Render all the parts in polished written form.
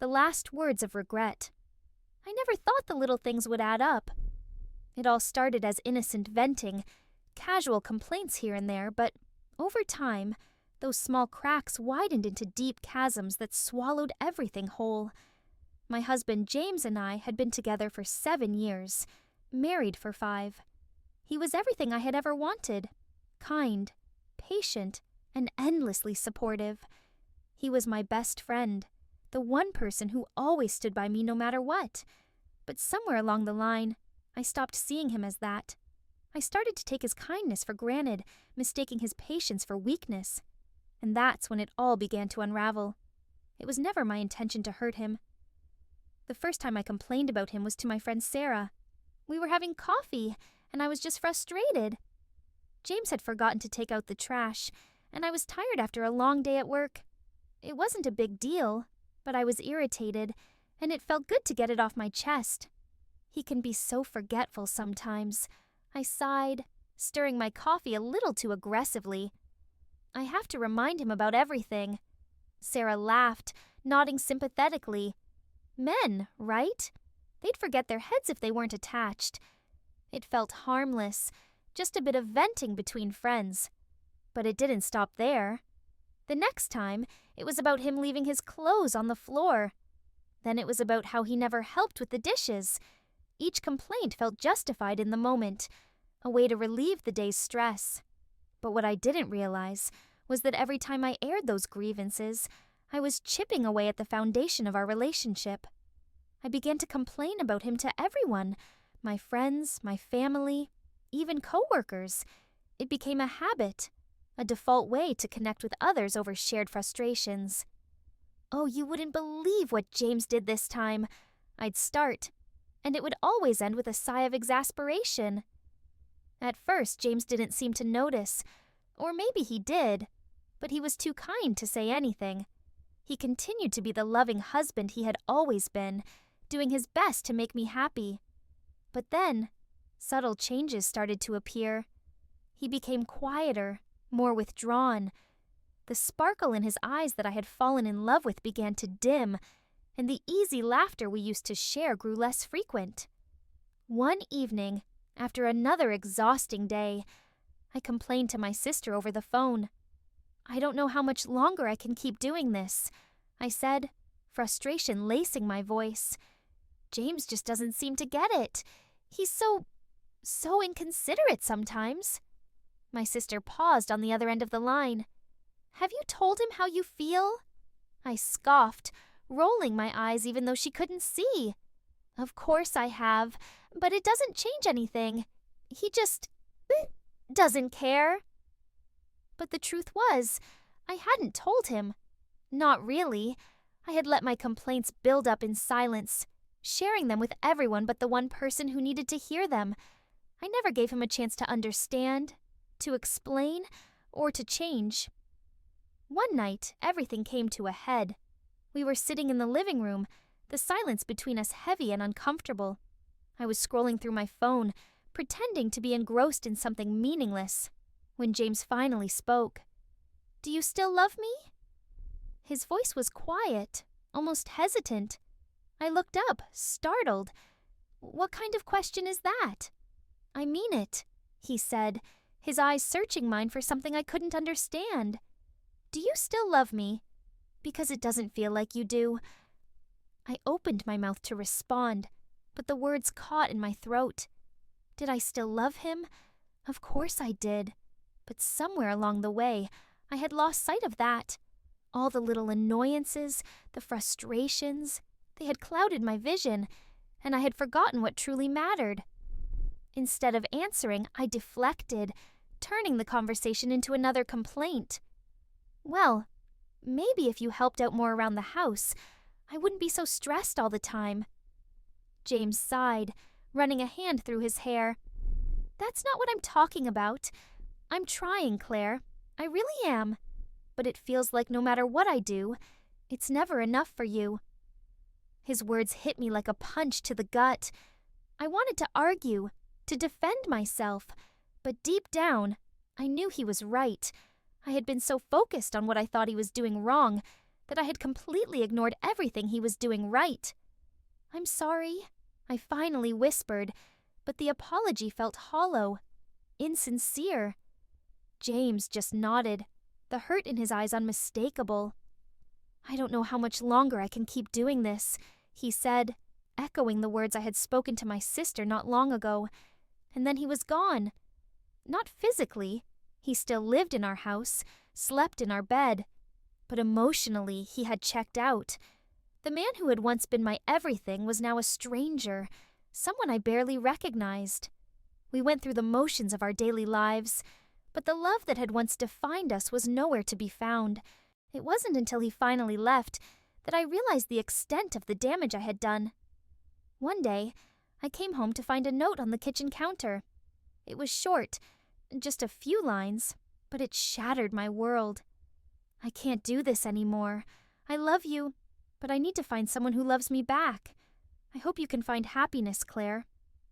the last words of regret. I never thought the little things would add up. It all started as innocent venting, casual complaints here and there, but over time, those small cracks widened into deep chasms that swallowed everything whole. My husband James and I had been together for 7 years, married for 5. He was everything I had ever wanted: kind, patient, and endlessly supportive. He was my best friend, the one person who always stood by me no matter what. But somewhere along the line, I stopped seeing him as that. I started to take his kindness for granted, mistaking his patience for weakness. And that's when it all began to unravel. It was never my intention to hurt him. The first time I complained about him was to my friend Sarah. We were having coffee, and I was just frustrated. James had forgotten to take out the trash, and I was tired after a long day at work. It wasn't a big deal, but I was irritated, and it felt good to get it off my chest. He can be so forgetful sometimes. I sighed, stirring my coffee a little too aggressively. I have to remind him about everything. Sarah laughed, nodding sympathetically. Men, right? They'd forget their heads if they weren't attached. It felt harmless, just a bit of venting between friends. But it didn't stop there. The next time, it was about him leaving his clothes on the floor. Then it was about how he never helped with the dishes. Each complaint felt justified in the moment, a way to relieve the day's stress. But what I didn't realize was that every time I aired those grievances, I was chipping away at the foundation of our relationship. I began to complain about him to everyone, my friends, my family, even coworkers. It became a habit, a default way to connect with others over shared frustrations. "Oh, you wouldn't believe what James did this time," I'd start, and it would always end with a sigh of exasperation. At first, James didn't seem to notice, or maybe he did, but he was too kind to say anything. He continued to be the loving husband he had always been, doing his best to make me happy. But then, subtle changes started to appear. He became quieter, more withdrawn. The sparkle in his eyes that I had fallen in love with began to dim, and the easy laughter we used to share grew less frequent. One evening, after another exhausting day, I complained to my sister over the phone. "I don't know how much longer I can keep doing this," I said, frustration lacing my voice. "James just doesn't seem to get it. He's so inconsiderate sometimes." My sister paused on the other end of the line. "Have you told him how you feel?" I scoffed, rolling my eyes even though she couldn't see. "Of course I have, but it doesn't change anything. He just doesn't care." But the truth was, I hadn't told him. Not really. I had let my complaints build up in silence, sharing them with everyone but the one person who needed to hear them. I never gave him a chance to understand, to explain, or to change. One night, everything came to a head. We were sitting in the living room, the silence between us heavy and uncomfortable. I was scrolling through my phone, pretending to be engrossed in something meaningless, when James finally spoke. "Do you still love me?" His voice was quiet, almost hesitant. I looked up, startled. "What kind of question is that?" "I mean it," he said, his eyes searching mine for something I couldn't understand. "Do you still love me? Because it doesn't feel like you do." I opened my mouth to respond, but the words caught in my throat. Did I still love him? Of course I did. But somewhere along the way, I had lost sight of that. All the little annoyances, the frustrations, they had clouded my vision, and I had forgotten what truly mattered. Instead of answering, I deflected, turning the conversation into another complaint. "Well, maybe if you helped out more around the house, I wouldn't be so stressed all the time." James sighed, running a hand through his hair. "That's not what I'm talking about. I'm trying, Claire. I really am. But it feels like no matter what I do, it's never enough for you." His words hit me like a punch to the gut. I wanted to argue, to defend myself, but deep down, I knew he was right. I had been so focused on what I thought he was doing wrong that I had completely ignored everything he was doing right. "I'm sorry," I finally whispered, but the apology felt hollow, insincere. James just nodded, the hurt in his eyes unmistakable. "I don't know how much longer I can keep doing this," he said, echoing the words I had spoken to my sister not long ago. And then he was gone. Not physically. He still lived in our house, slept in our bed. But emotionally, he had checked out. The man who had once been my everything was now a stranger, someone I barely recognized. We went through the motions of our daily lives, but the love that had once defined us was nowhere to be found. It wasn't until he finally left that I realized the extent of the damage I had done. One day, I came home to find a note on the kitchen counter. It was short, just a few lines, but it shattered my world. "I can't do this anymore. I love you, but I need to find someone who loves me back. I hope you can find happiness, Claire.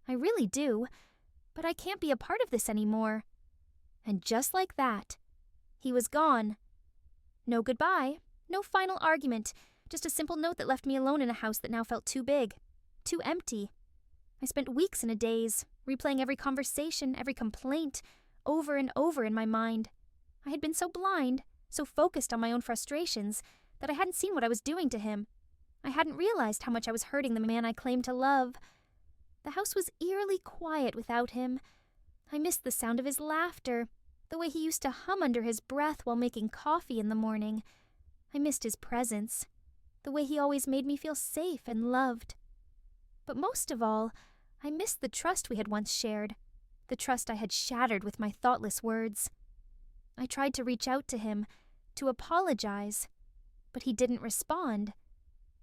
I really do, but I can't be a part of this anymore." And just like that, he was gone. No goodbye, no final argument, just a simple note that left me alone in a house that now felt too big, too empty. I spent weeks in a daze, replaying every conversation, every complaint, over and over in my mind. I had been so blind, so focused on my own frustrations, that I hadn't seen what I was doing to him. I hadn't realized how much I was hurting the man I claimed to love. The house was eerily quiet without him. I missed the sound of his laughter, the way he used to hum under his breath while making coffee in the morning. I missed his presence, the way he always made me feel safe and loved. But most of all, I missed the trust we had once shared, the trust I had shattered with my thoughtless words. I tried to reach out to him, to apologize, but he didn't respond.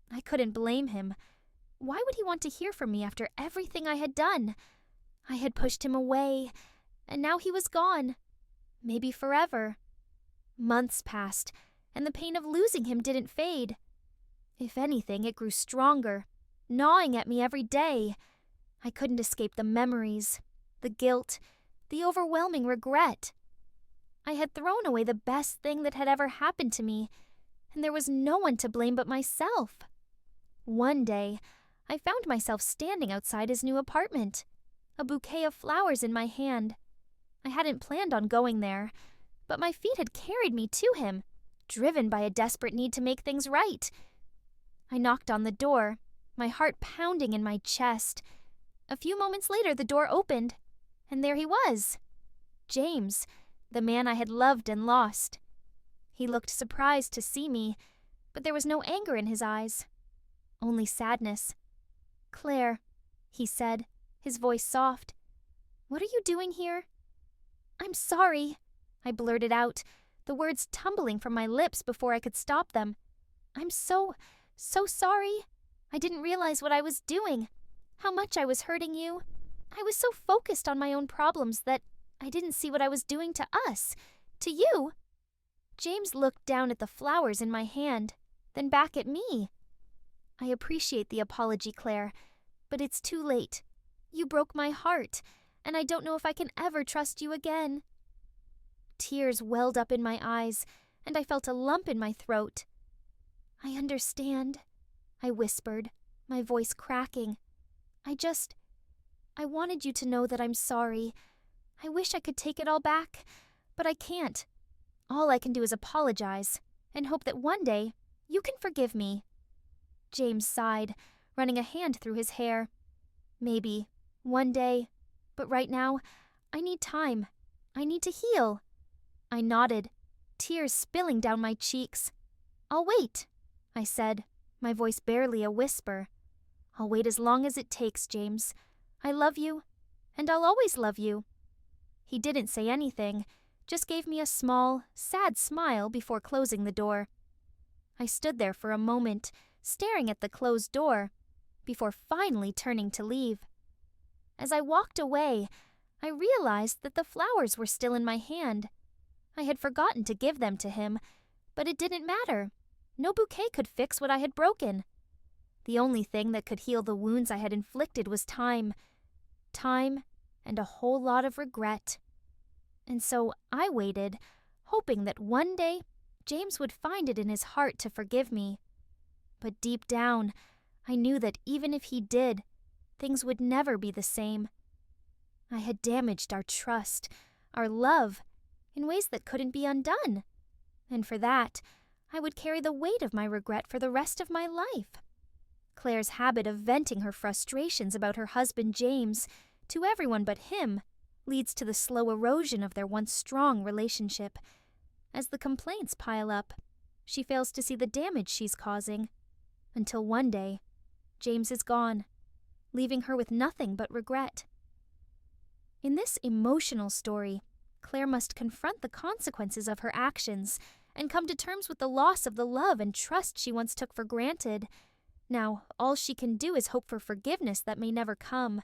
I couldn't blame him. Why would he want to hear from me after everything I had done? I had pushed him away, and now he was gone. Maybe forever. Months passed, and the pain of losing him didn't fade. If anything, it grew stronger, gnawing at me every day. I couldn't escape the memories, the guilt, the overwhelming regret. I had thrown away the best thing that had ever happened to me, and there was no one to blame but myself. One day, I found myself standing outside his new apartment, a bouquet of flowers in my hand. I hadn't planned on going there, but my feet had carried me to him, driven by a desperate need to make things right. I knocked on the door, my heart pounding in my chest. A few moments later, the door opened, and there he was. James, the man I had loved and lost. He looked surprised to see me, but there was no anger in his eyes, only sadness. "Claire," he said, his voice soft. "What are you doing here?" "I'm sorry," I blurted out, the words tumbling from my lips before I could stop them. "I'm so sorry. I didn't realize what I was doing, how much I was hurting you. I was so focused on my own problems that I didn't see what I was doing to us, to you." James looked down at the flowers in my hand, then back at me. "I appreciate the apology, Claire, but it's too late. You broke my heart, and I don't know if I can ever trust you again." Tears welled up in my eyes, and I felt a lump in my throat. "I understand," I whispered, my voice cracking. I wanted you to know that I'm sorry. I wish I could take it all back, but I can't. All I can do is apologize, and hope that one day you can forgive me." James sighed, running a hand through his hair. "Maybe, one day, but right now, I need time. I need to heal." I nodded, tears spilling down my cheeks. "I'll wait," I said, my voice barely a whisper. "I'll wait as long as it takes, James. I love you, and I'll always love you." He didn't say anything, just gave me a small, sad smile before closing the door. I stood there for a moment, staring at the closed door, before finally turning to leave. As I walked away, I realized that the flowers were still in my hand. I had forgotten to give them to him, but it didn't matter. No bouquet could fix what I had broken. The only thing that could heal the wounds I had inflicted was time. Time and a whole lot of regret. And so I waited, hoping that one day James would find it in his heart to forgive me. But deep down, I knew that even if he did, things would never be the same. I had damaged our trust, our love, in ways that couldn't be undone. And for that, I would carry the weight of my regret for the rest of my life. Claire's habit of venting her frustrations about her husband James to everyone but him leads to the slow erosion of their once strong relationship. As the complaints pile up, she fails to see the damage she's causing. Until one day, James is gone, leaving her with nothing but regret. In this emotional story, Claire must confront the consequences of her actions and come to terms with the loss of the love and trust she once took for granted. Now, all she can do is hope for forgiveness that may never come,